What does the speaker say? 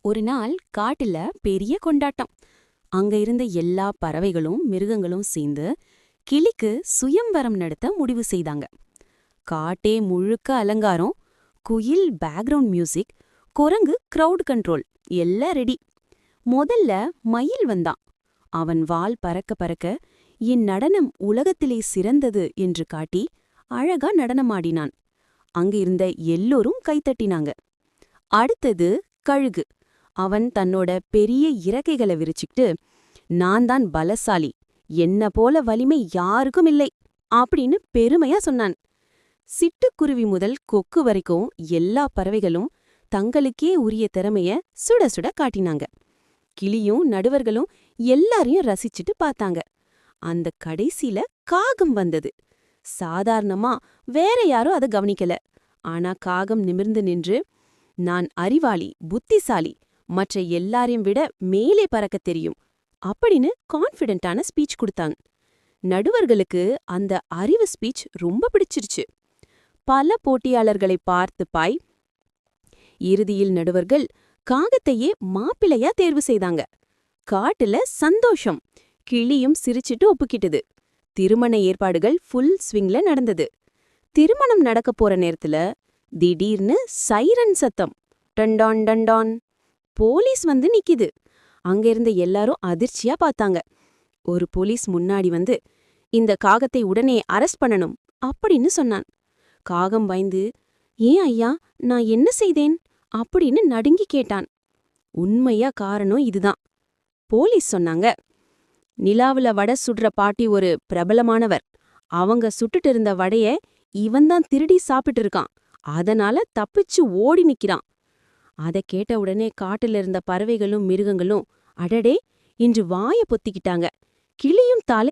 ஒரு நாள் காட்டுல பெரிய கொண்டாட்டம். அங்க இருந்த எல்லா பறவைகளும் மிருகங்களும் சேர்ந்து கிளிக்கு சுயம்வரம் நடத்த முடிவு செய்தாங்க. காட்டே முழுக்க அலங்காரம், குயில் பேக்ரவுண்ட் மியூசிக், குரங்கு கிரவுட் கண்ட்ரோல் எல்லாம் ரெடி. முதல்ல மயில் வந்தான். அவன் வால் பறக்க பறக்க என் நடனம் உலகத்திலே சிறந்தது என்று காட்டி அழகா நடனமாடினான். அங்க இருந்த எல்லோரும் கைத்தட்டினாங்க. அடுத்தது கழுகு. அவன் தன்னோட பெரிய இறக்கைகளை விரிச்சுக்கிட்டு, நான் தான் பலசாலி, என்ன போல வலிமை யாருக்கும் இல்லை அப்படின்னு பெருமையா சொன்னான். சிட்டுக்குருவி முதல் கொக்கு வரைக்கும் எல்லா பறவைகளும் தங்களுக்கே உரிய திறமைய சுட சுட காட்டினாங்க. கிளியும் நடுவர்களும் எல்லாரையும் ரசிச்சுட்டு பார்த்தாங்க. அந்த கடைசியில காகம் வந்தது. சாதாரணமா வேற யாரும் அதை கவனிக்கல. ஆனா காகம் நிமிர்ந்து நின்று, நான் அறிவாளி, புத்திசாலி, மற்ற எல்லாரையும் விட மேலே பறக்க தெரியும் அப்படின்னு கான்ஃபிடென்ட்டான ஸ்பீச் கொடுத்தாங்க. நடுவர்களுக்கு அந்த அறிவு ஸ்பீச் ரொம்ப பிடிச்சிருச்சு. பல போட்டியாளர்களை பார்த்து இறுதியில் நடுவர்கள் காகத்தையே மாப்பிள்ளையா தேர்வு செய்தாங்க. காட்டுல சந்தோஷம். கிளியும் சிரிச்சிட்டு ஒப்புக்கிட்டது. திருமண ஏற்பாடுகள் ஃபுல் ஸ்விங்ல நடந்தது. திருமணம் நடக்க போற நேரத்துல திடீர்னு சைரன் சத்தம். டண்டான் டண்டான். போலீஸ் வந்து நிக்கிது. அங்க இருந்த எல்லாரும் அதிர்ச்சியா பார்த்தாங்க. ஒரு போலீஸ் முன்னாடி வந்து, இந்த காகத்தை உடனே அரெஸ்ட் பண்ணணும் அப்படின்னு சொன்னான். காகம் பயந்து, ஏன் ஐயா, நான் என்ன செய்தேன் அப்படின்னு நடுங்கி கேட்டான். உண்மையா காரணம் இதுதான். போலீஸ் சொன்னாங்க, நிலாவுல வடை சுடுற பாட்டி ஒரு பிரபலமானவர். அவங்க சுட்டுட்டு இருந்த வடைய இவன்தான் திருடி சாப்பிட்டு இருக்கான். அதனால தப்பிச்சு ஓடி நிக்கிறான். அதை கேட்ட உடனே காட்டுல இருந்த பறவைகளும் மிருகங்களும் அடடே இன்று வாய பொத்திக்கிட்டாங்க. கிளியும் தலை